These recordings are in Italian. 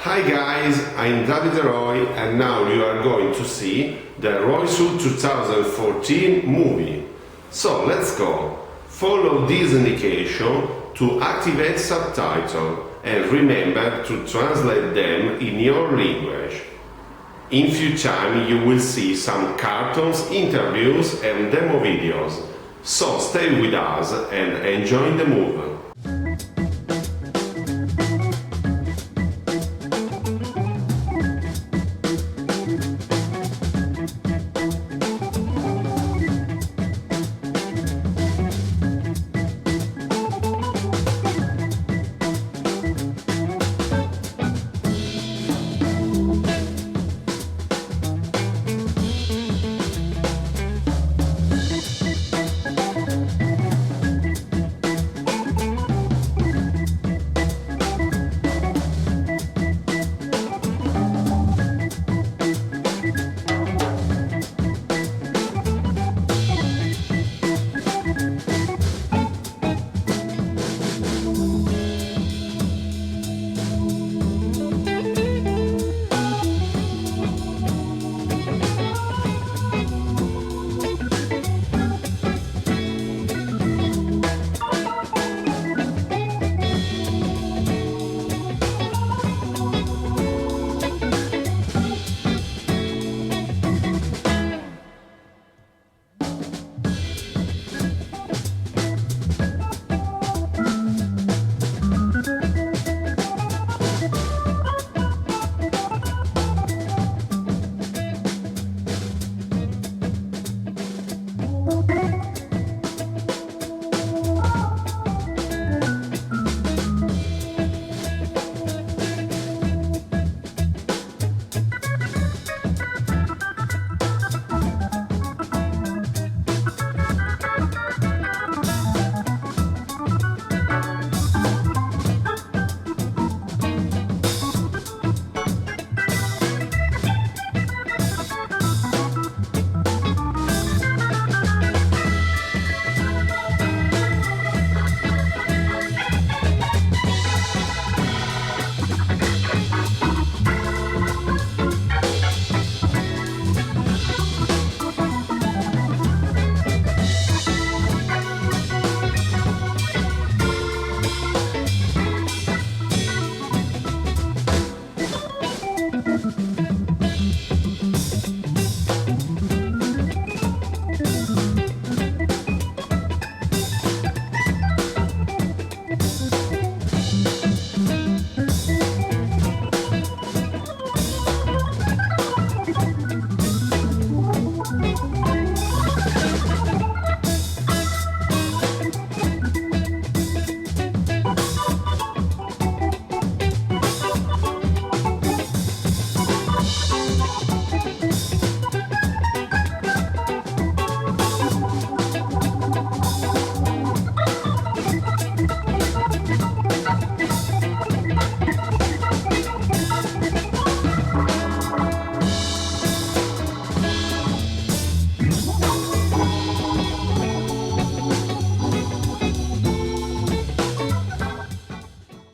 Hi guys, I'm Davide Roy and now you are going to see the Roysub 2014 movie. So let's go. Follow this indication to activate subtitle and remember to translate them in your language. In few time you will see some cartoons, interviews and demo videos. So stay with us and enjoy the movie.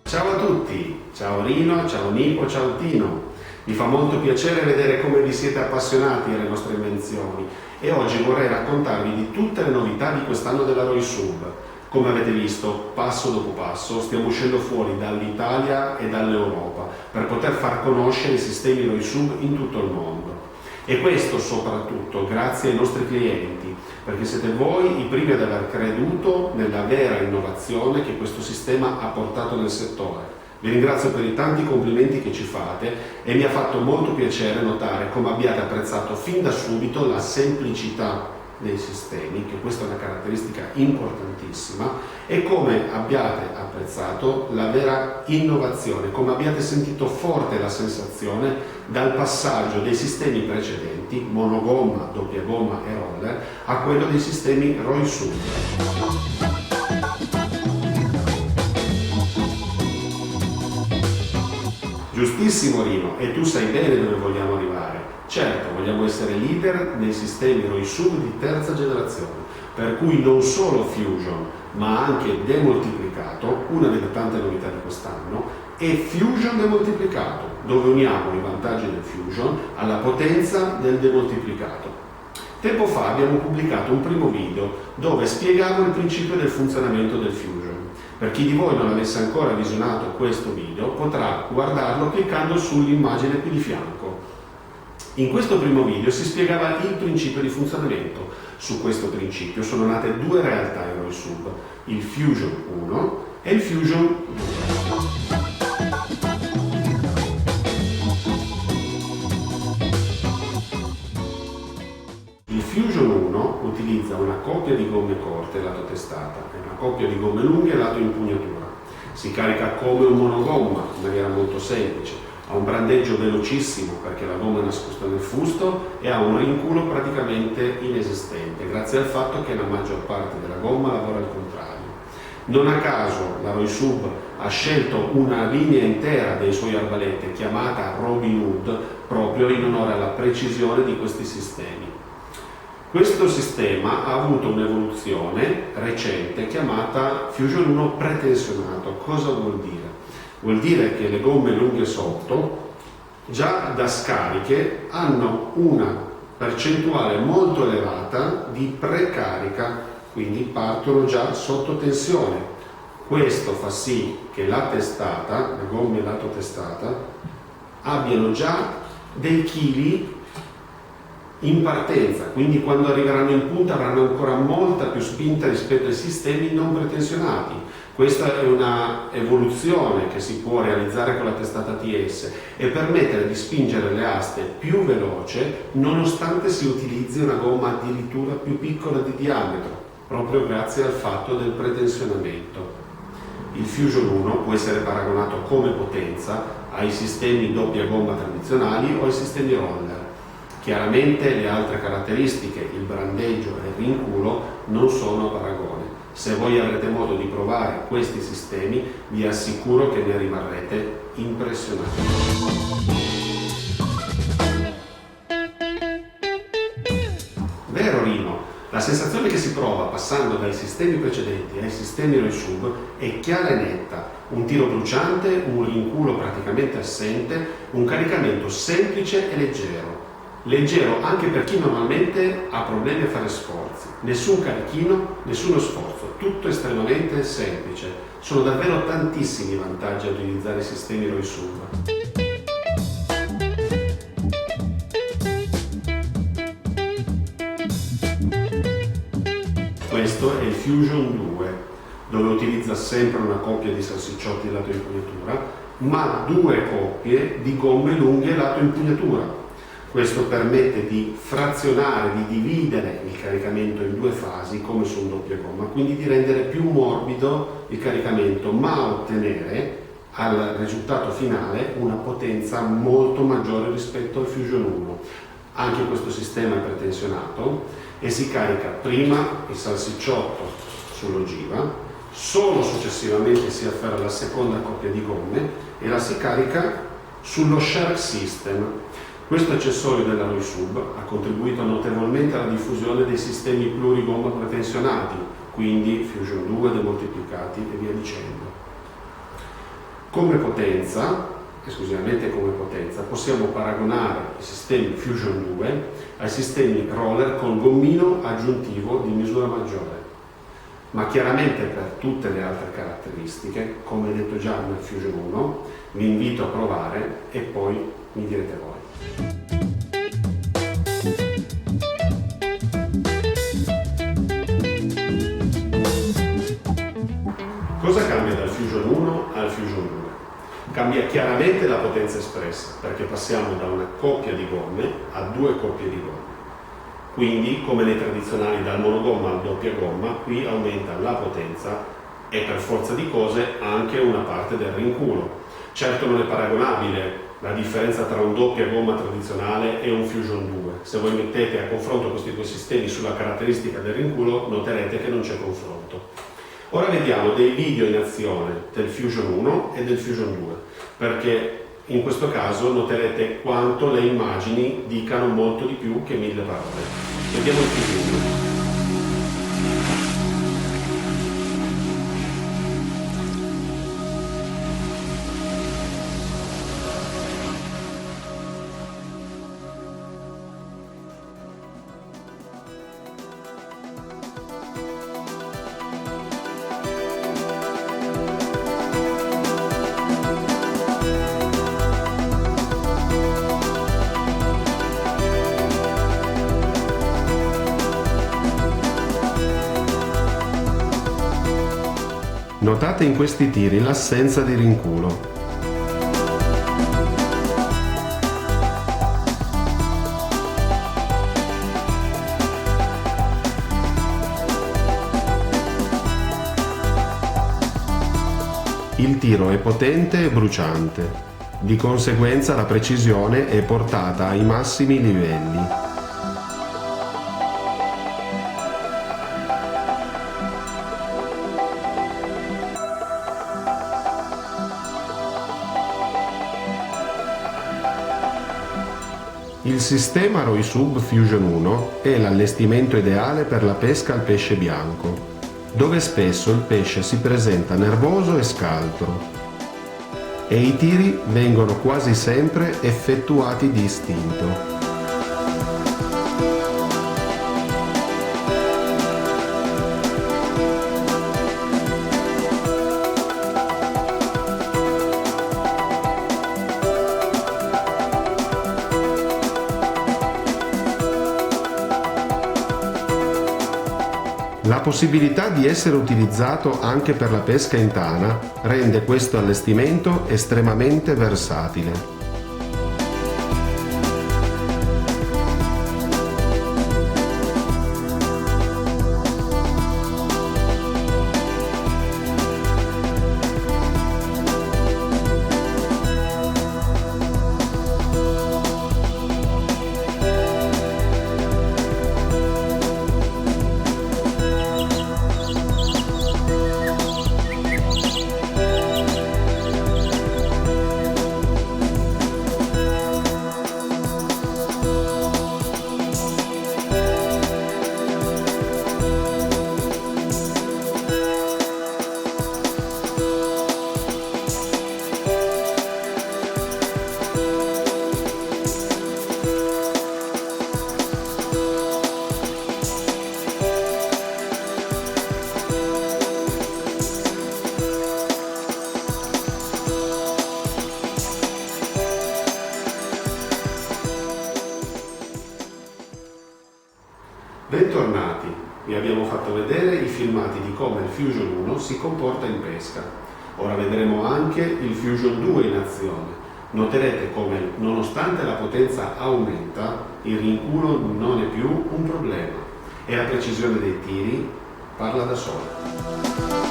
Ciao a tutti, ciao Rino, ciao Nico, ciao Tino. Mi fa molto piacere vedere come vi siete appassionati alle nostre invenzioni e oggi vorrei raccontarvi di tutte le novità di quest'anno della Roysub. Come avete visto, passo dopo passo stiamo uscendo fuori dall'Italia e dall'Europa per poter far conoscere i sistemi Roysub in tutto il mondo. E questo soprattutto grazie ai nostri clienti, perché siete voi i primi ad aver creduto nella vera innovazione che questo sistema ha portato nel settore. Vi ringrazio per i tanti complimenti che ci fate e mi ha fatto molto piacere notare come abbiate apprezzato fin da subito la semplicità dei sistemi, che questa è una caratteristica importantissima, e come abbiate apprezzato la vera innovazione, come abbiate sentito forte la sensazione dal passaggio dei sistemi precedenti, monogomma, doppia gomma e roller, a quello dei sistemi Roysub. Giustissimo Rino, e tu sai bene dove vogliamo arrivare. Certo, vogliamo essere leader nei sistemi Roysub di terza generazione, per cui non solo Fusion ma anche demoltiplicato, una delle tante novità di quest'anno, e Fusion demoltiplicato, dove uniamo i vantaggi del Fusion alla potenza del demoltiplicato. Tempo fa abbiamo pubblicato un primo video dove spiegavo il principio del funzionamento del Fusion. Per chi di voi non avesse ancora visionato questo video potrà guardarlo cliccando sull'immagine qui di fianco. In questo primo video si spiegava il principio di funzionamento. Su questo principio sono nate due realtà in ROISUB, il Fusion 1 e il Fusion 2. Il Fusion 1 utilizza una coppia di gomme corte lato testata e una coppia di gomme lunghe lato impugnatura. Si carica come un monogomma in maniera molto semplice, ha un brandeggio velocissimo perché la gomma è nascosta nel fusto e ha un rinculo praticamente inesistente, grazie al fatto che la maggior parte della gomma lavora al contrario. Non a caso la ROISUB ha scelto una linea intera dei suoi arbalete chiamata Robin Hood proprio in onore alla precisione di questi sistemi. Questo sistema ha avuto un'evoluzione recente chiamata Fusion 1 pretensionato. Cosa vuol dire? Vuol dire che le gomme lunghe sotto, già da scariche, hanno una percentuale molto elevata di precarica, quindi partono già sotto tensione. Questo fa sì che la testata, le gomme lato testata, abbiano già dei chili in partenza, quindi quando arriveranno in punta avranno ancora molta più spinta rispetto ai sistemi non pretensionati. Questa è una evoluzione che si può realizzare con la testata TS e permettere di spingere le aste più veloce nonostante si utilizzi una gomma addirittura più piccola di diametro, proprio grazie al fatto del pretensionamento. Il Fusion 1 può essere paragonato come potenza ai sistemi doppia gomma tradizionali o ai sistemi roller. Chiaramente le altre caratteristiche, il brandeggio e il rinculo, non sono a paragone. Se voi avrete modo di provare questi sistemi, vi assicuro che ne rimarrete impressionati. Vero Rino? La sensazione che si prova passando dai sistemi precedenti ai sistemi ROISUB è chiara e netta. Un tiro bruciante, un rinculo praticamente assente, un caricamento semplice e leggero. Leggero anche per chi normalmente ha problemi a fare sforzi. Nessun carichino, nessuno sforzo, tutto estremamente semplice. Sono davvero tantissimi i vantaggi a utilizzare i sistemi ROISUB. Questo è il Fusion 2, dove utilizza sempre una coppia di salsicciotti lato impugnatura, ma due coppie di gomme lunghe lato impugnatura. Questo permette di frazionare, di dividere il caricamento in due fasi come su un doppia gomma, quindi di rendere più morbido il caricamento, ma ottenere al risultato finale una potenza molto maggiore rispetto al Fusion 1. Anche questo sistema è pretensionato e si carica prima il salsicciotto sull'ogiva, solo successivamente si afferra la seconda coppia di gomme e la si carica sullo Shark System. Questo accessorio della ROISUB ha contribuito notevolmente alla diffusione dei sistemi plurigomma pretensionati, quindi Fusion 2 demoltiplicati e via dicendo. Come potenza, esclusivamente come potenza, possiamo paragonare i sistemi Fusion 2 ai sistemi roller con gommino aggiuntivo di misura maggiore. Ma chiaramente per tutte le altre caratteristiche, come detto già nel Fusion 1, vi invito a provare e poi mi direte voi. Cosa cambia dal Fusion 1 al Fusion 2? Cambia chiaramente la potenza espressa, perché passiamo da una coppia di gomme a due coppie di gomme. Quindi, come nei tradizionali dal monogomma al doppia gomma, qui aumenta la potenza e per forza di cose anche una parte del rinculo. Certo non è paragonabile la differenza tra un doppia gomma tradizionale e un Fusion 2. Se voi mettete a confronto questi due sistemi sulla caratteristica del rinculo, noterete che non c'è confronto. Ora vediamo dei video in azione del Fusion 1 e del Fusion 2, perché in questo caso noterete quanto le immagini dicano molto di più che 1000 parole. Vediamo il Fusion 1. Notate in questi tiri l'assenza di rinculo. Il tiro è potente e bruciante, di conseguenza la precisione è portata ai massimi livelli. Il sistema ROI-Sub Fusion 1 è l'allestimento ideale per la pesca al pesce bianco, dove spesso il pesce si presenta nervoso e scaltro e i tiri vengono quasi sempre effettuati di istinto. La possibilità di essere utilizzato anche per la pesca in tana rende questo allestimento estremamente versatile. Bentornati, vi abbiamo fatto vedere i filmati di come il Fusion 1 si comporta in pesca. Ora vedremo anche il Fusion 2 in azione. Noterete come, nonostante la potenza aumenta, il rinculo non è più un problema e la precisione dei tiri parla da sola.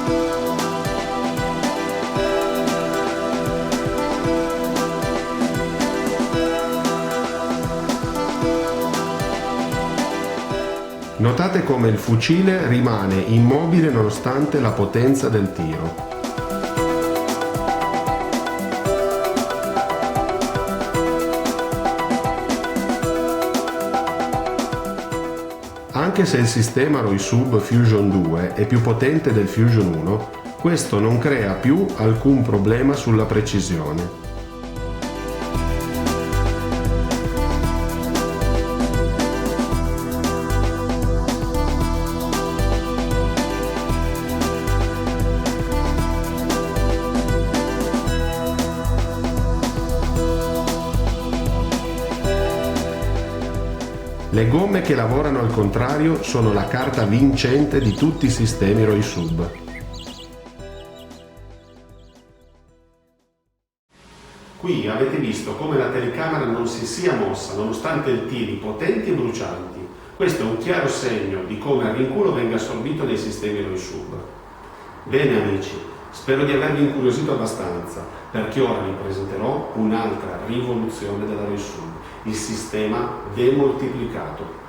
Notate come il fucile rimane immobile nonostante la potenza del tiro. Anche se il sistema ROI-Sub Fusion 2 è più potente del Fusion 1, questo non crea più alcun problema sulla precisione. Le gomme che lavorano al contrario sono la carta vincente di tutti i sistemi ROI-Sub. Qui avete visto come la telecamera non si sia mossa nonostante i tiri potenti e brucianti. Questo è un chiaro segno di come il rinculo venga assorbito nei sistemi ROI-Sub. Bene amici, spero di avervi incuriosito abbastanza, perché ora vi presenterò un'altra rivoluzione della ROI-Sub, il sistema demoltiplicato.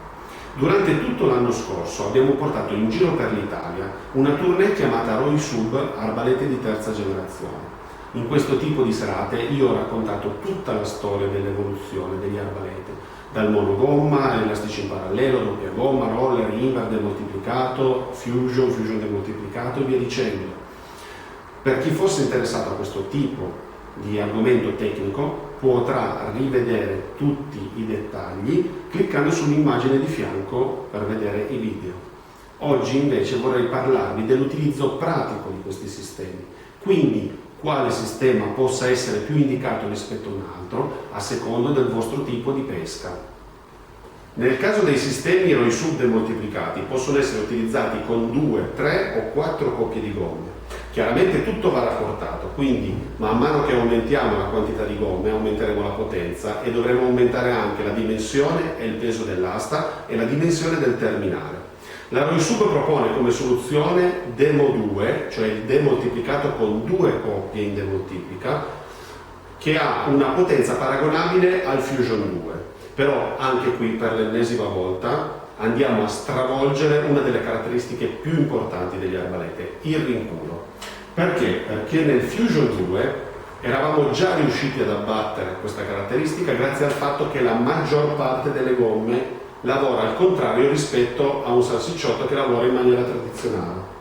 Durante tutto l'anno scorso abbiamo portato in giro per l'Italia una tournée chiamata ROI-Sub Arbalete di terza generazione. In questo tipo di serate io ho raccontato tutta la storia dell'evoluzione degli arbalete, dal monogomma, elastici in parallelo, doppia gomma, roller, invert demoltiplicato, fusion demoltiplicato e via dicendo. Per chi fosse interessato a questo tipo di argomento tecnico potrà rivedere tutti i dettagli cliccando sull'immagine di fianco per vedere i video. Oggi invece vorrei parlarvi dell'utilizzo pratico di questi sistemi, quindi quale sistema possa essere più indicato rispetto a un altro a secondo del vostro tipo di pesca. Nel caso dei sistemi ROI-Sub demoltiplicati possono essere utilizzati con 2, 3 o 4 coppie di gomme, Chiaramente tutto va rapportato, quindi man mano che aumentiamo la quantità di gomme aumenteremo la potenza e dovremo aumentare anche la dimensione e il peso dell'asta e la dimensione del terminale. La ROISUB propone come soluzione Demo 2, cioè il demoltiplicato con 2 coppie in demoltiplica, che ha una potenza paragonabile al Fusion 2. Però anche qui per l'ennesima volta andiamo a stravolgere una delle caratteristiche più importanti degli arbalete, il rinculo. Perché? Perché nel Fusion 2 eravamo già riusciti ad abbattere questa caratteristica grazie al fatto che la maggior parte delle gomme lavora al contrario rispetto a un salsicciotto che lavora in maniera tradizionale.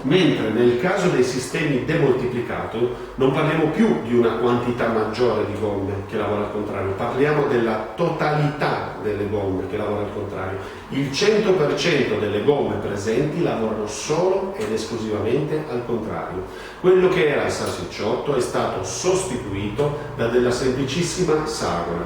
Mentre nel caso dei sistemi demoltiplicato non parliamo più di una quantità maggiore di gomme che lavora al contrario, parliamo della totalità delle gomme che lavora al contrario. Il 100% delle gomme presenti lavorano solo ed esclusivamente al contrario. Quello che era il salsicciotto è stato sostituito da della semplicissima sagola.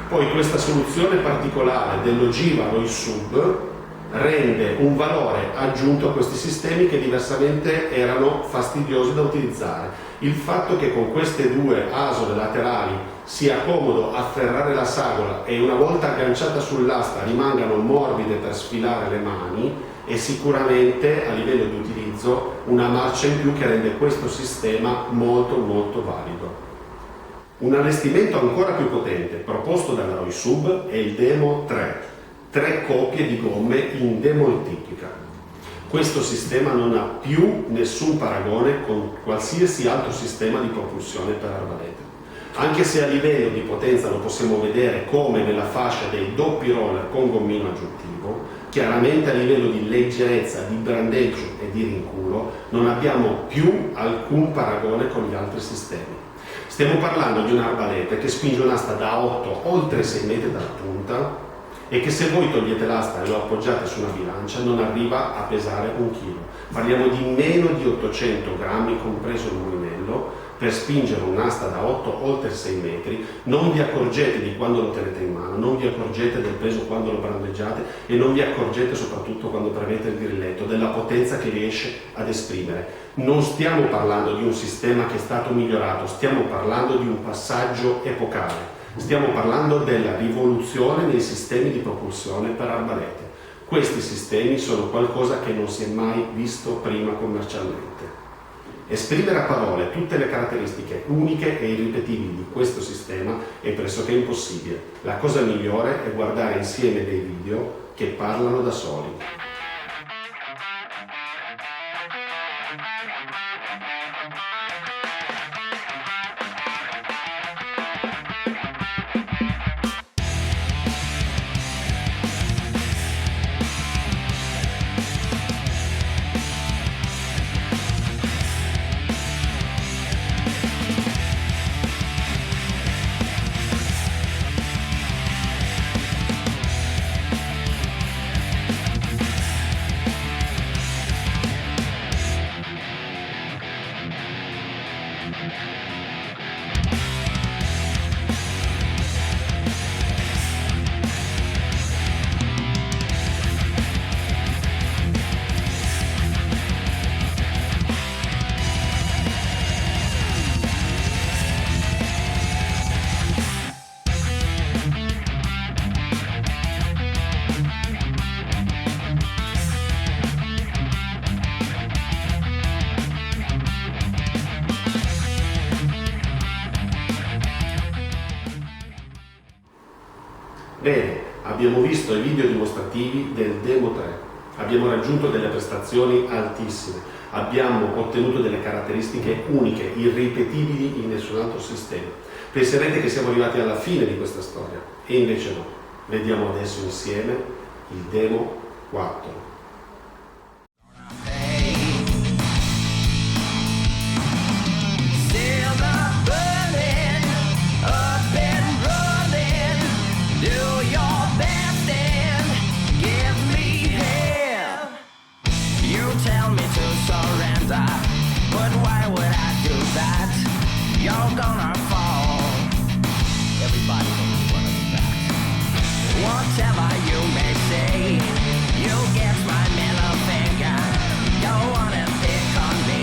Poi questa soluzione particolare dell'ogiva ROISUB rende un valore aggiunto a questi sistemi che diversamente erano fastidiosi da utilizzare. Il fatto che con queste 2 asole laterali sia comodo afferrare la sagola e una volta agganciata sull'asta rimangano morbide per sfilare le mani è sicuramente a livello di utilizzo una marcia in più che rende questo sistema molto valido. Un allestimento ancora più potente proposto dalla ROISUB è il Demo 3 coppie di gomme in demoltiplica. Questo sistema non ha più nessun paragone con qualsiasi altro sistema di propulsione per arbalete. Anche se a livello di potenza lo possiamo vedere come nella fascia dei doppi roller con gommino aggiuntivo, chiaramente a livello di leggerezza, di brandeggio e di rinculo non abbiamo più alcun paragone con gli altri sistemi. Stiamo parlando di un arbalete che spinge un'asta da 8 oltre 6 metri dalla punta e che se voi togliete l'asta e lo appoggiate su una bilancia non arriva a pesare 1 chilo. Parliamo di meno di 800 grammi compreso il mulinello per spingere un'asta da 8 oltre 6 metri. Non vi accorgete di quando lo tenete in mano, non vi accorgete del peso quando lo brandeggiate e non vi accorgete soprattutto quando premete il grilletto della potenza che riesce ad esprimere. Non stiamo parlando di un sistema che è stato migliorato, stiamo parlando di un passaggio epocale. Stiamo parlando della rivoluzione nei sistemi di propulsione per arbalete. Questi sistemi sono qualcosa che non si è mai visto prima commercialmente. Esprimere a parole tutte le caratteristiche uniche e irripetibili di questo sistema è pressoché impossibile. La cosa migliore è guardare insieme dei video che parlano da soli. Bene, abbiamo visto i video dimostrativi del Demo 3, abbiamo raggiunto delle prestazioni altissime, abbiamo ottenuto delle caratteristiche uniche, irripetibili in nessun altro sistema. Penserete che siamo arrivati alla fine di questa storia, e invece no. Vediamo adesso insieme il Demo 4. You're gonna fall. Everybody knows one of that. Whatever you may say, you get my middle finger. You wanna pick on me.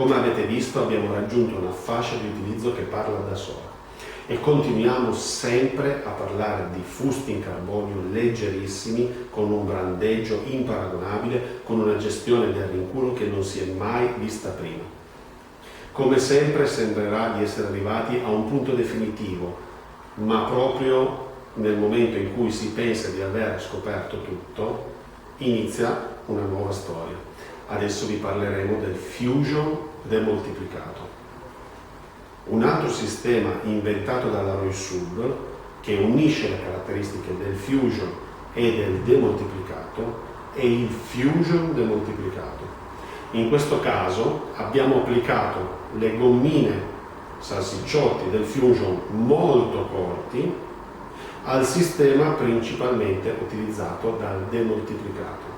Come avete visto abbiamo raggiunto una fascia di utilizzo che parla da sola e continuiamo sempre a parlare di fusti in carbonio leggerissimi, con un brandeggio imparagonabile, con una gestione del rinculo che non si è mai vista prima. Come sempre sembrerà di essere arrivati a un punto definitivo, ma proprio nel momento in cui si pensa di aver scoperto tutto, inizia una nuova storia. Adesso vi parleremo del fusion demoltiplicato. Un altro sistema inventato dalla ROI-SUB che unisce le caratteristiche del fusion e del demoltiplicato è il fusion demoltiplicato. In questo caso abbiamo applicato le gommine salsicciotti del fusion molto corti al sistema principalmente utilizzato dal demoltiplicato.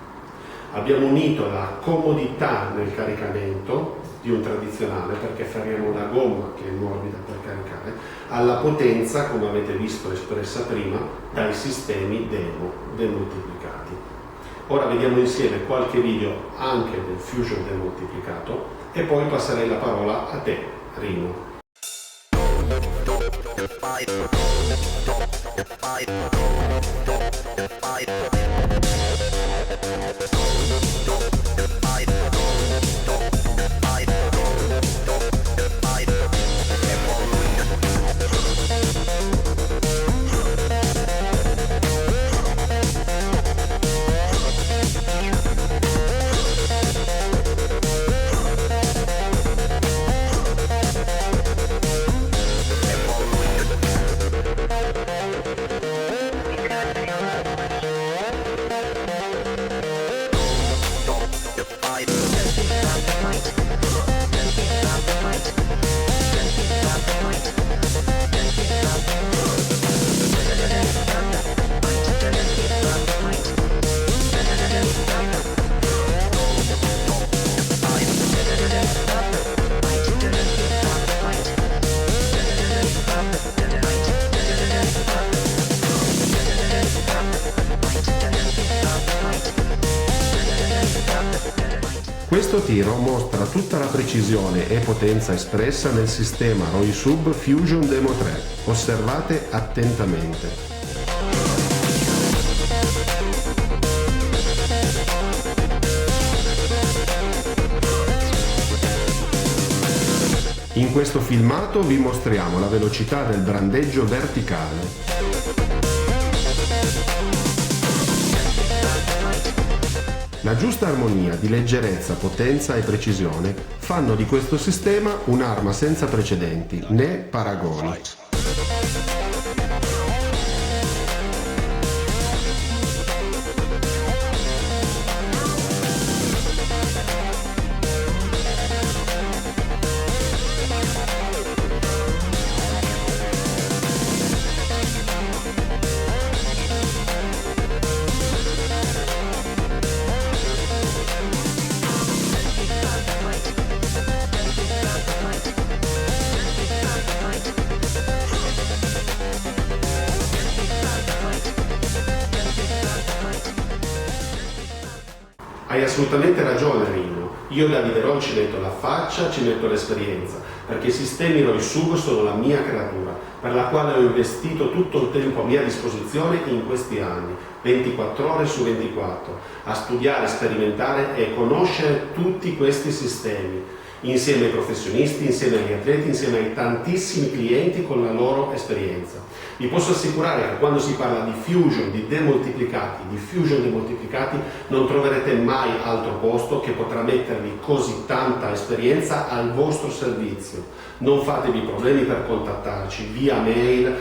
Abbiamo unito la comodità nel caricamento di un tradizionale, perché faremo una gomma che è morbida per caricare, alla potenza, come avete visto espressa prima, dai sistemi demoltiplicati. Ora vediamo insieme qualche video anche del fusion demoltiplicato e poi passerei la parola a te, Rino. Questo tiro mostra tutta la precisione e potenza espressa nel sistema ROI-SUB Fusion Demo 3. Osservate attentamente. In questo filmato vi mostriamo la velocità del brandeggio verticale. La giusta armonia di leggerezza, potenza e precisione fanno di questo sistema un'arma senza precedenti né paragoni. Hai assolutamente ragione, Rino. Io da Liderol ci metto la faccia, ci metto l'esperienza, perché i sistemi ROI-SUB sono la mia creatura, per la quale ho investito tutto il tempo a mia disposizione in questi anni, 24 ore su 24, a studiare, sperimentare e conoscere tutti questi sistemi, insieme ai professionisti, insieme agli atleti, insieme ai tantissimi clienti con la loro esperienza. Vi posso assicurare che quando si parla di fusion, di demoltiplicati, di fusion demoltiplicati, non troverete mai altro posto che potrà mettervi così tanta esperienza al vostro servizio. Non fatevi problemi per contattarci via mail,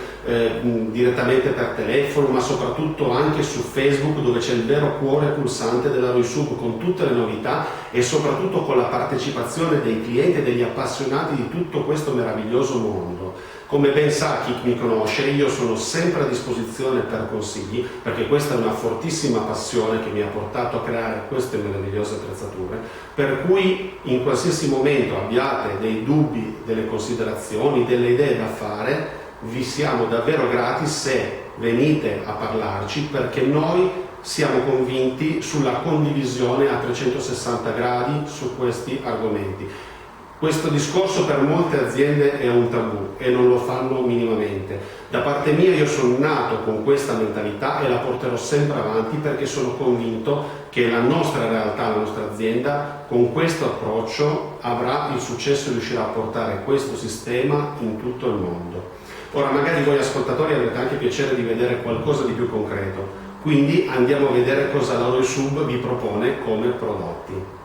direttamente per telefono, ma soprattutto anche su Facebook, dove c'è il vero cuore pulsante della ROI-SUB, con tutte le novità e soprattutto con la partecipazione dei clienti e degli appassionati di tutto questo meraviglioso mondo. Come ben sa chi mi conosce, io sono sempre a disposizione per consigli, perché questa è una fortissima passione che mi ha portato a creare queste meravigliose attrezzature, per cui in qualsiasi momento abbiate dei dubbi, delle considerazioni, delle idee da fare, vi siamo davvero grati se venite a parlarci, perché noi siamo convinti sulla condivisione a 360 gradi su questi argomenti. Questo discorso per molte aziende è un tabù e non lo fanno minimamente. Da parte mia io sono nato con questa mentalità e la porterò sempre avanti perché sono convinto che la nostra realtà, la nostra azienda con questo approccio avrà il successo e riuscirà a portare questo sistema in tutto il mondo. Ora magari voi ascoltatori avrete anche piacere di vedere qualcosa di più concreto, quindi andiamo a vedere cosa la RoySub vi propone come prodotti.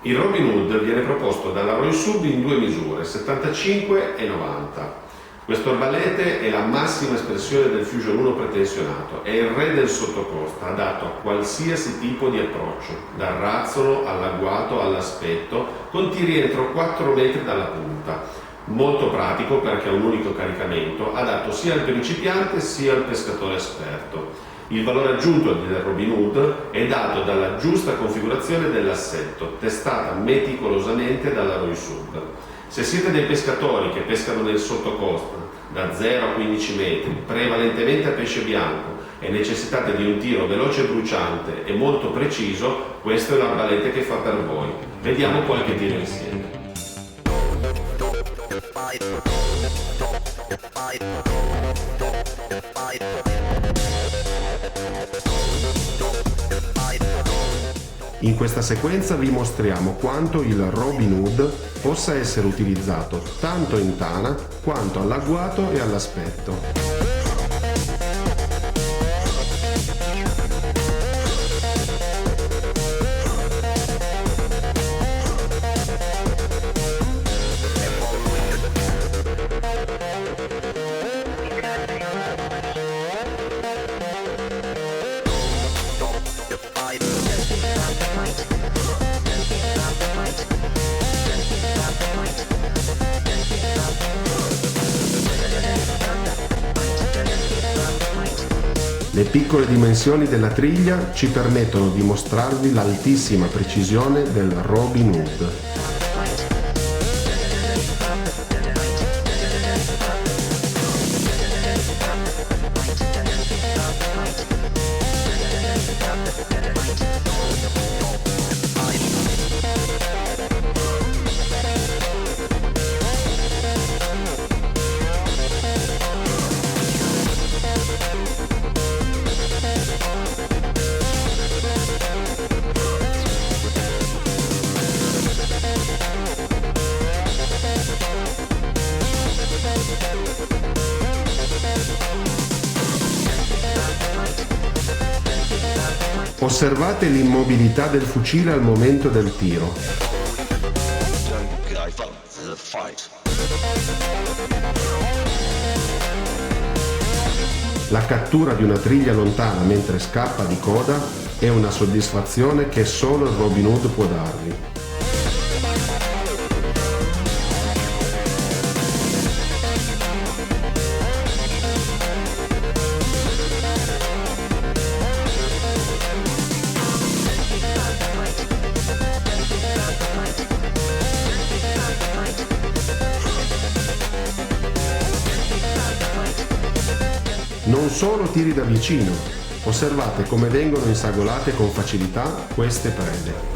Il Robin Hood viene proposto dalla RoySub in due misure, 75 e 90. Questo arbalete è la massima espressione del Fusion 1 pretensionato, è il re del sottocosta, adatto a qualsiasi tipo di approccio, dal razzolo all'agguato all'aspetto, con tiri entro 4 metri dalla punta. Molto pratico perché ha un unico caricamento, adatto sia al principiante sia al pescatore esperto. Il valore aggiunto del Robin Hood è dato dalla giusta configurazione dell'assetto, testata meticolosamente dalla RoySub. Se siete dei pescatori che pescano nel sottocosta da 0 a 15 metri, prevalentemente a pesce bianco, e necessitate di un tiro veloce e bruciante e molto preciso, questo è l'arbalete che fa per voi. Vediamo qualche tiro insieme. In questa sequenza vi mostriamo quanto il Robin Hood possa essere utilizzato tanto in tana quanto all'agguato e all'aspetto. Le piccole dimensioni della triglia ci permettono di mostrarvi l'altissima precisione del Robin Hood. Osservate l'immobilità del fucile al momento del tiro. La cattura di una triglia lontana mentre scappa di coda è una soddisfazione che solo il Robin Hood può darvi. Non solo tiri da vicino, osservate come vengono insagolate con facilità queste prede.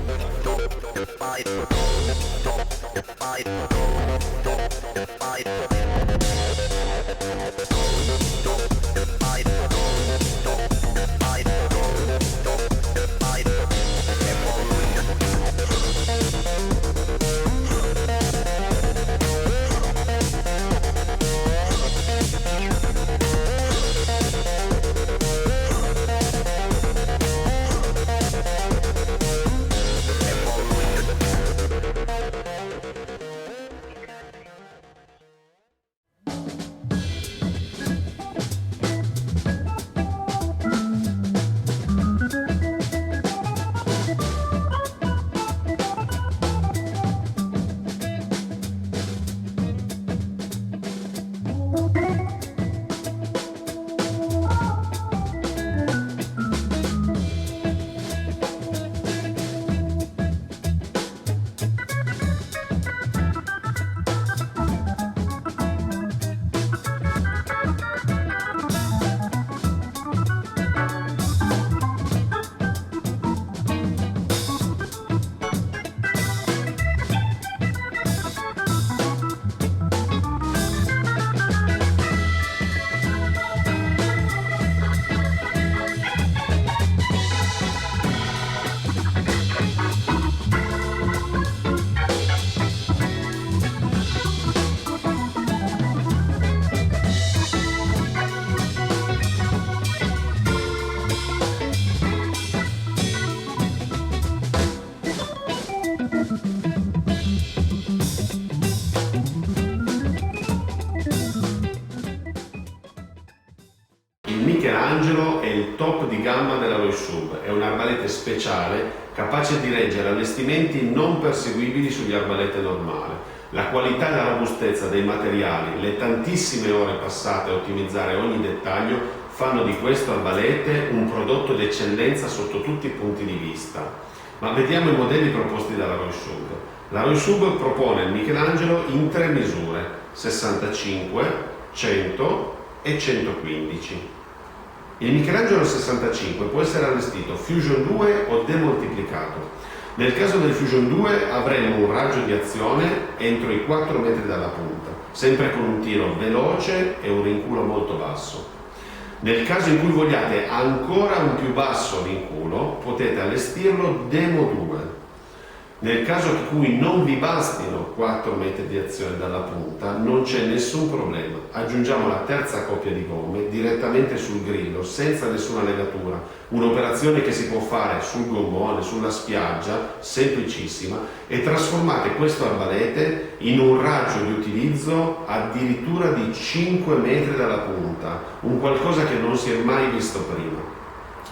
Michelangelo è il top di gamma dell'Alloy Sub, è un arbalete speciale capace di reggere allestimenti non perseguibili sugli arbalete normali. La qualità e la robustezza dei materiali, le tantissime ore passate a ottimizzare ogni dettaglio fanno di questo arbalete un prodotto d'eccellenza sotto tutti i punti di vista. Ma vediamo i modelli proposti dall'Alloy Sub. L'Alloy Sub propone il Michelangelo in 3 misure, 65, 100 e 115. Il Michelangelo 65 può essere allestito Fusion 2 o demoltiplicato. Nel caso del Fusion 2 avremo un raggio di azione entro i 4 metri dalla punta, sempre con un tiro veloce e un rinculo molto basso. Nel caso in cui vogliate ancora un più basso rinculo, potete allestirlo Demo 2. Nel caso in cui non vi bastino 4 metri di azione dalla punta, non c'è nessun problema. Aggiungiamo la terza coppia di gomme direttamente sul grillo, senza nessuna legatura. Un'operazione che si può fare sul gommone, sulla spiaggia, semplicissima, e trasformate questo arbalete in un raggio di utilizzo addirittura di 5 metri dalla punta, un qualcosa che non si è mai visto prima.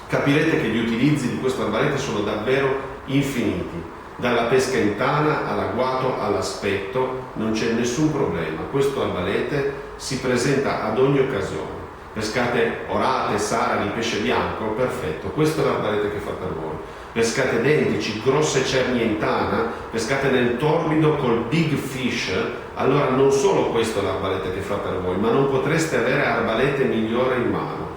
Capirete che gli utilizzi di questo arbalete sono davvero infiniti. Dalla pesca in tana all'agguato all'aspetto non c'è nessun problema, questo arbalete si presenta ad ogni occasione. Pescate orate, sarali, pesce bianco, perfetto, questo è l'arbalete che fa per voi. Pescate dentici, grosse cernie in tana, pescate nel torbido col big fish, allora non solo questo è l'arbalete che fa per voi, ma non potreste avere arbalete migliore in mano.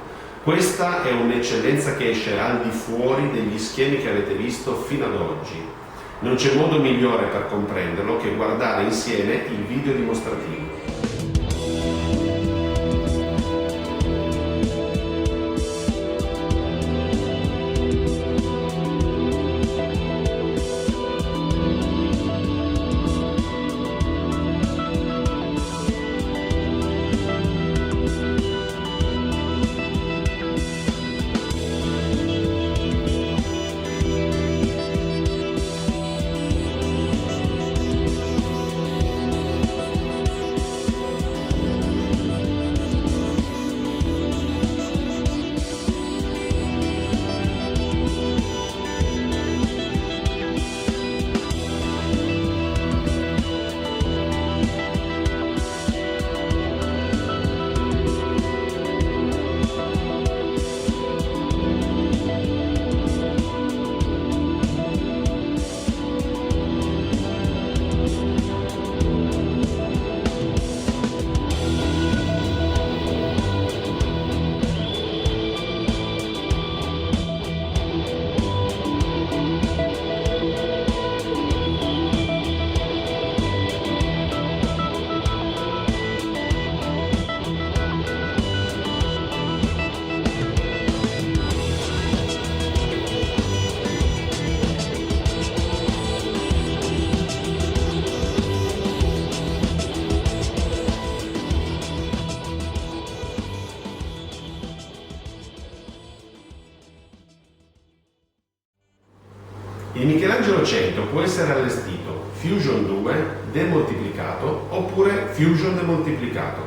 Questa è un'eccellenza che esce al di fuori degli schemi che avete visto fino ad oggi. Non c'è modo migliore per comprenderlo che guardare insieme il video dimostrativo. Il Michelangelo 100 può essere allestito Fusion 2 demoltiplicato oppure Fusion demoltiplicato.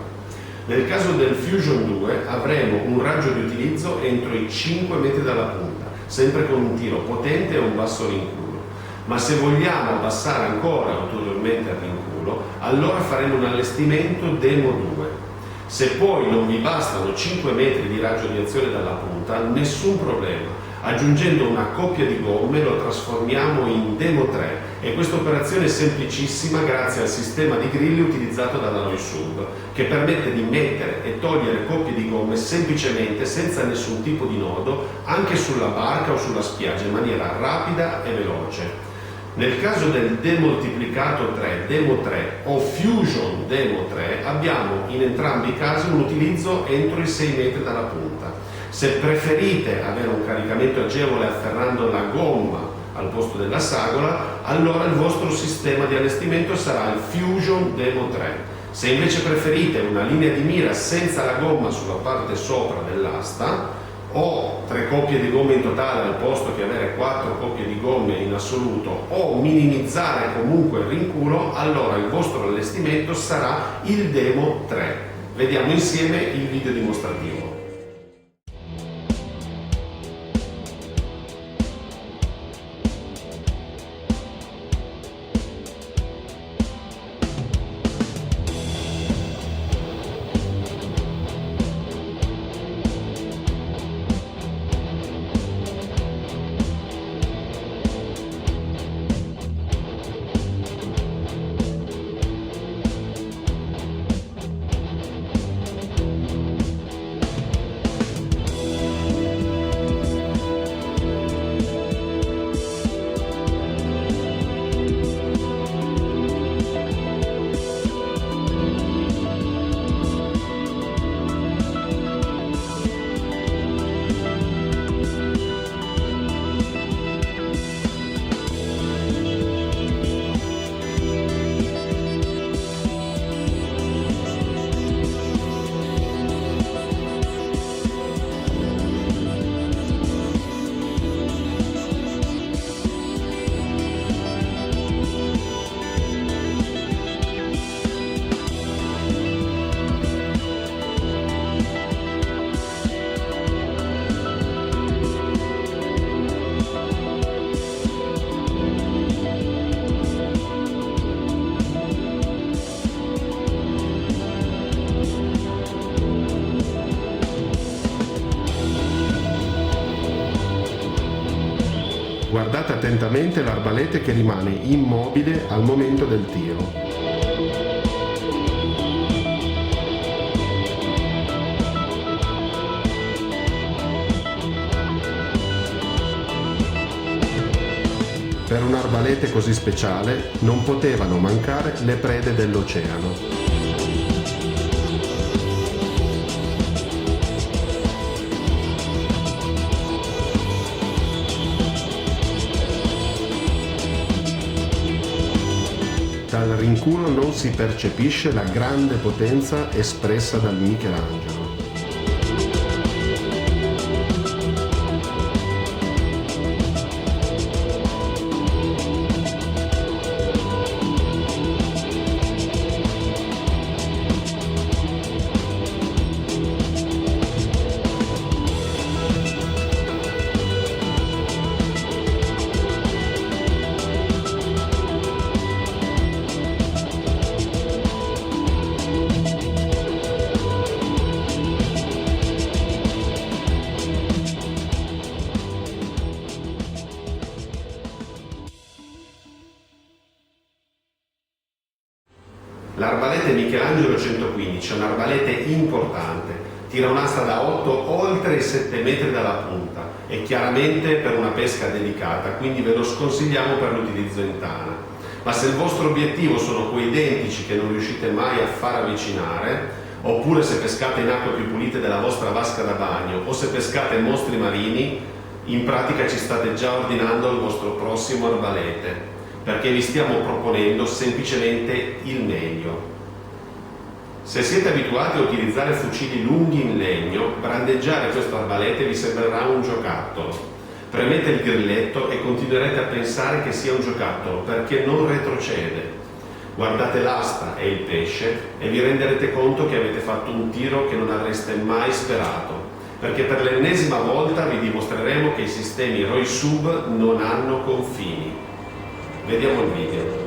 Nel caso del Fusion 2 avremo un raggio di utilizzo entro i 5 metri dalla punta, sempre con un tiro potente e un basso rinculo. Ma se vogliamo abbassare ancora ulteriormente il rinculo, allora faremo un allestimento Demo 2. Se poi non vi bastano 5 metri di raggio di azione dalla punta, nessun problema. Aggiungendo una coppia di gomme lo trasformiamo in Demo 3 e questa operazione è semplicissima grazie al sistema di grilli utilizzato dall'Alloy Sub, che permette di mettere e togliere coppie di gomme semplicemente senza nessun tipo di nodo anche sulla barca o sulla spiaggia in maniera rapida e veloce. Nel caso del demoltiplicato 3, Demo 3 o Fusion Demo 3 abbiamo in entrambi i casi un utilizzo entro i 6 metri dalla punta. Se preferite avere un caricamento agevole afferrando la gomma al posto della sagola, allora il vostro sistema di allestimento sarà il Fusion Demo 3. Se invece preferite una linea di mira senza la gomma sulla parte sopra dell'asta, o 3 coppie di gomme in totale al posto che avere 4 coppie di gomme in assoluto, o minimizzare comunque il rinculo, allora il vostro allestimento sarà il Demo 3. Vediamo insieme il video dimostrativo. lentamente l'arbalete che rimane immobile al momento del tiro. Per un arbalete così speciale non potevano mancare le prede dell'oceano. Dal rinculo non si percepisce la grande potenza espressa dal Michelangelo. L'arbalete Michelangelo 115 è un arbalete importante, tira un'asta da 8 oltre i 7 metri dalla punta e chiaramente per una pesca delicata, quindi ve lo sconsigliamo per l'utilizzo in tana. Ma se il vostro obiettivo sono quei dentici che non riuscite mai a far avvicinare, oppure se pescate in acque più pulite della vostra vasca da bagno o se pescate mostri marini, in pratica ci state già ordinando il vostro prossimo arbalete, perché vi stiamo proponendo semplicemente il meglio. Se siete abituati a utilizzare fucili lunghi in legno, brandeggiare questo arbalete vi sembrerà un giocattolo. Premete il grilletto e continuerete a pensare che sia un giocattolo, perché non retrocede. Guardate l'asta e il pesce e vi renderete conto che avete fatto un tiro che non avreste mai sperato, perché per l'ennesima volta vi dimostreremo che i sistemi ROI Sub non hanno confini. Vediamo il video.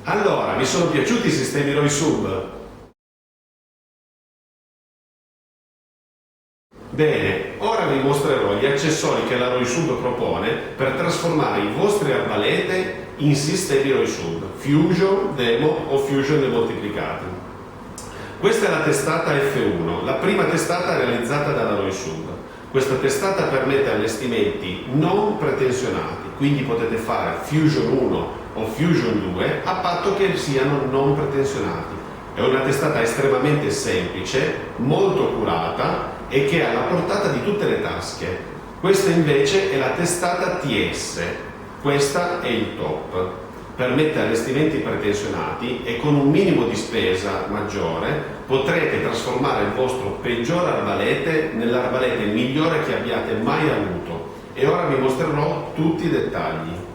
Allora, vi sono piaciuti i sistemi ROI Sub? Bene, ora vi mostrerò gli accessori che la ROI Sub propone per trasformare i vostri arbalete in sistemi ROI Sub, Fusion, Demo o Fusion demoltiplicati. Questa è la testata F1, la prima testata realizzata dalla ROI Sub. Questa testata permette allestimenti non pretensionati, quindi potete fare Fusion 1 o Fusion 2 a patto che siano non pretensionati. È una testata estremamente semplice, molto curata e che è alla portata di tutte le tasche. Questa invece è la testata TS, questa è il top. Permette allestimenti pretensionati e con un minimo di spesa maggiore potrete trasformare il vostro peggior arbalete nell'arbalete migliore che abbiate mai avuto. E ora vi mostrerò tutti i dettagli.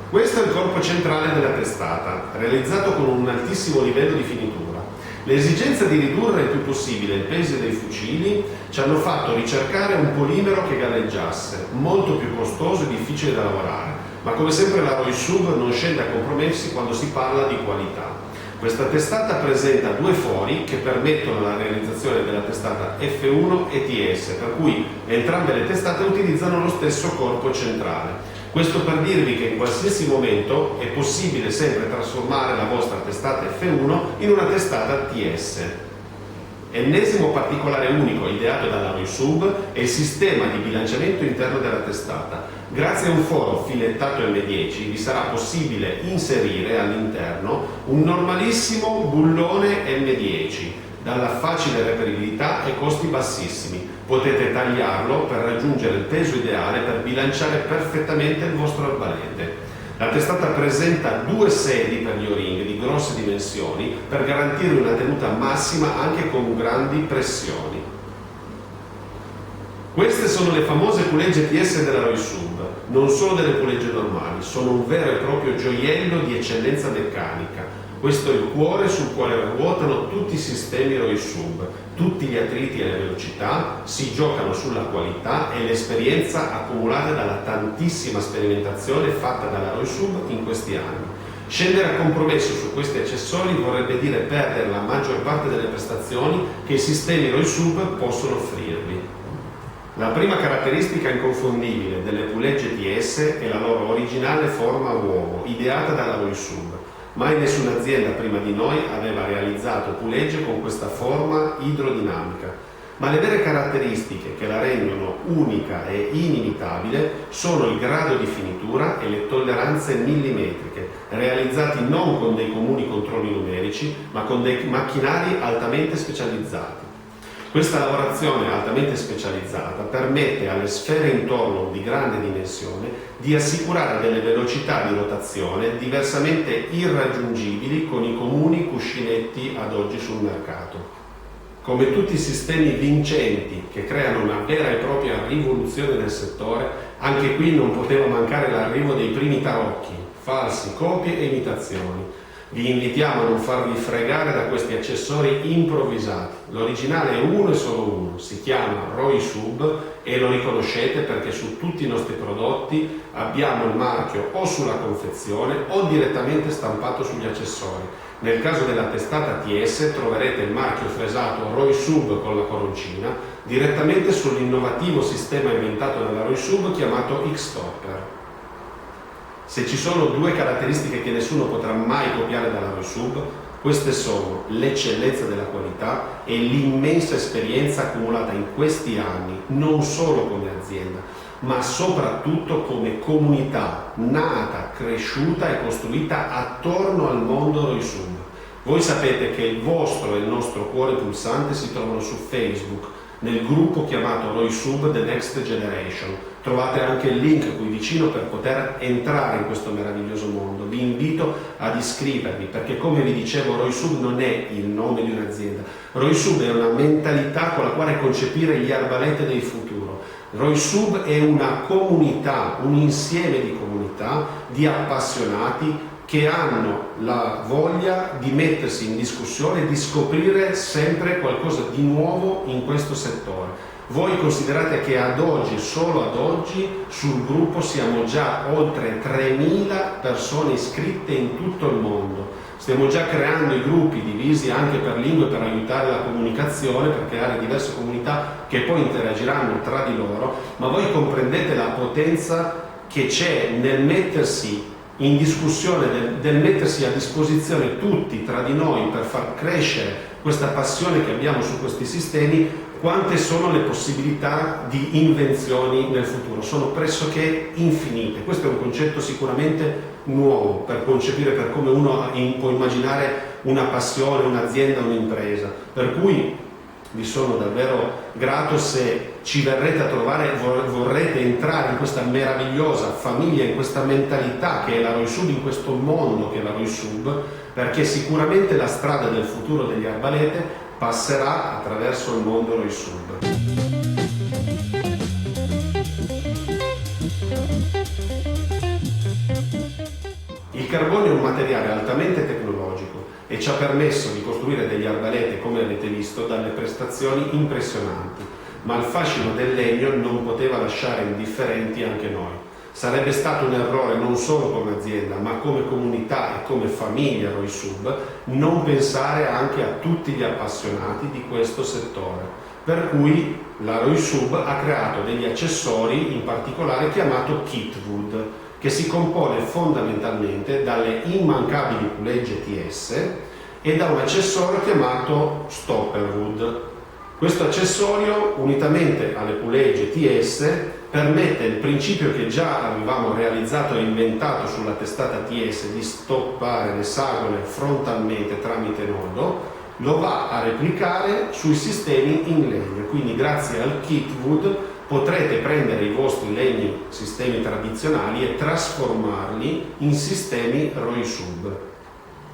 Questo è il corpo centrale della testata, realizzato con un altissimo livello di finitura. L'esigenza di ridurre il più possibile il peso dei fucili ci hanno fatto ricercare un polimero che galleggiasse, molto più costoso e difficile da lavorare, ma come sempre la ROI Sub non scende a compromessi quando si parla di qualità. Questa testata presenta due fori che permettono la realizzazione della testata F1 e TS, per cui entrambe le testate utilizzano lo stesso corpo centrale. Questo per dirvi che in qualsiasi momento è possibile sempre trasformare la vostra testata F1 in una testata TS. Ennesimo particolare unico ideato dalla ROI-Sub è il sistema di bilanciamento interno della testata. Grazie a un foro filettato M10 vi sarà possibile inserire all'interno un normalissimo bullone M10 dalla facile reperibilità e costi bassissimi. Potete tagliarlo per raggiungere il peso ideale per bilanciare perfettamente il vostro arbalete. La testata presenta 2 sedi per gli O-ring di grosse dimensioni per garantire una tenuta massima anche con grandi pressioni. Queste sono le famose pulegge TS della ROI-Sub, non solo delle pulegge normali, sono un vero e proprio gioiello di eccellenza meccanica. Questo è il cuore sul quale ruotano tutti i sistemi ROI-Sub, tutti gli attriti e le velocità si giocano sulla qualità e l'esperienza accumulata dalla tantissima sperimentazione fatta dalla ROI-Sub in questi anni. Scendere a compromesso su questi accessori vorrebbe dire perdere la maggior parte delle prestazioni che i sistemi ROI-Sub possono offrirvi. La prima caratteristica inconfondibile delle pulegge TS è la loro originale forma a uovo, ideata dalla ROI-Sub. Mai nessuna azienda prima di noi aveva realizzato pulegge con questa forma idrodinamica, ma le vere caratteristiche che la rendono unica e inimitabile sono il grado di finitura e le tolleranze millimetriche, realizzati non con dei comuni controlli numerici, ma con dei macchinari altamente specializzati. Questa lavorazione altamente specializzata permette alle sfere intorno di grande dimensione di assicurare delle velocità di rotazione diversamente irraggiungibili con i comuni cuscinetti ad oggi sul mercato. Come tutti i sistemi vincenti che creano una vera e propria rivoluzione nel settore, anche qui non poteva mancare l'arrivo dei primi tarocchi, falsi, copie e imitazioni. Vi invitiamo a non farvi fregare da questi accessori improvvisati. L'originale è uno e solo uno, si chiama ROI-Sub e lo riconoscete perché su tutti i nostri prodotti abbiamo il marchio o sulla confezione o direttamente stampato sugli accessori. Nel caso della testata TS troverete il marchio fresato ROI-Sub con la coroncina direttamente sull'innovativo sistema inventato dalla ROI-Sub chiamato X-Stopper. Se ci sono 2 caratteristiche che nessuno potrà mai copiare dalla ROI-Sub, queste sono l'eccellenza della qualità e l'immensa esperienza accumulata in questi anni, non solo come azienda, ma soprattutto come comunità nata, cresciuta e costruita attorno al mondo ROI-Sub. Voi sapete che il vostro e il nostro cuore pulsante si trovano su Facebook, nel gruppo chiamato ROI-Sub The Next Generation. Trovate anche il link qui vicino per poter entrare in questo meraviglioso mondo. Vi invito ad iscrivervi perché, come vi dicevo, ROI-Sub non è il nome di un'azienda. ROI-Sub è una mentalità con la quale concepire gli arbalete del futuro. ROI-Sub è una comunità, un insieme di comunità, di appassionati che hanno la voglia di mettersi in discussione e di scoprire sempre qualcosa di nuovo in questo settore. Voi considerate che ad oggi, solo ad oggi, sul gruppo siamo già oltre 3.000 persone iscritte in tutto il mondo. Stiamo già creando i gruppi divisi anche per lingue per aiutare la comunicazione, per creare diverse comunità che poi interagiranno tra di loro, ma voi comprendete la potenza che c'è nel mettersi in discussione, del mettersi a disposizione tutti tra di noi per far crescere questa passione che abbiamo su questi sistemi. Quante sono le possibilità di invenzioni nel futuro? Sono pressoché infinite. Questo è un concetto sicuramente nuovo per concepire, per come uno può immaginare una passione, un'azienda, un'impresa. Per cui vi sono davvero grato se ci verrete a trovare e vorrete entrare in questa meravigliosa famiglia, in questa mentalità che è la ROI-Sub, in questo mondo che è la ROI-Sub, perché sicuramente la strada del futuro degli arbalete passerà attraverso il mondo ROI-Sub. Il carbonio è un materiale altamente tecnologico e ci ha permesso di costruire degli arbalete, come avete visto, dalle prestazioni impressionanti, ma il fascino del legno non poteva lasciare indifferenti anche noi. Sarebbe stato un errore non solo come azienda, ma come comunità e come famiglia ROI-Sub non pensare anche a tutti gli appassionati di questo settore. Per cui la ROI-Sub ha creato degli accessori, in particolare chiamato Kitwood. che si compone fondamentalmente dalle immancabili pulegge TS e da un accessorio chiamato Stopperwood. Questo accessorio, unitamente alle pulegge TS, permette il principio che già avevamo realizzato e inventato sulla testata TS di stoppare le sagole frontalmente tramite nodo, lo va a replicare sui sistemi in legno. Quindi grazie al Kitwood potrete prendere i vostri legni sistemi tradizionali e trasformarli in sistemi Roysub.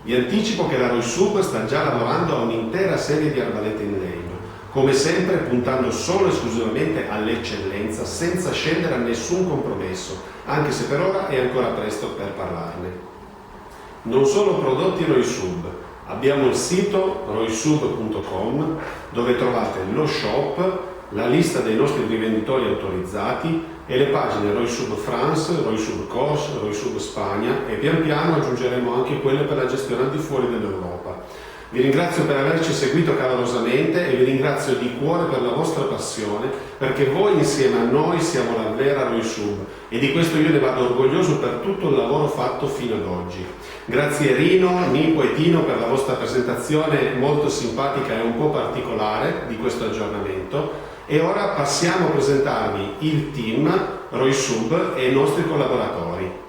Vi anticipo che la Roysub sta già lavorando a un'intera serie di arbalete in legno, come sempre puntando solo e esclusivamente all'eccellenza, senza scendere a nessun compromesso, anche se per ora è ancora presto per parlarne. Non solo prodotti Roysub, abbiamo il sito roysub.com dove trovate lo shop, la lista dei nostri rivenditori autorizzati e le pagine Roysub France, Roysub Corse, Roysub Spagna e pian piano aggiungeremo anche quelle per la gestione al di fuori dell'Europa. Vi ringrazio per averci seguito calorosamente e vi ringrazio di cuore per la vostra passione, perché voi insieme a noi siamo la vera Roysub e di questo io ne vado orgoglioso per tutto il lavoro fatto fino ad oggi. Grazie Rino, Nipo e Tino per la vostra presentazione molto simpatica e un po' particolare di questo aggiornamento. E ora passiamo a presentarvi il team Roysub e i nostri collaboratori.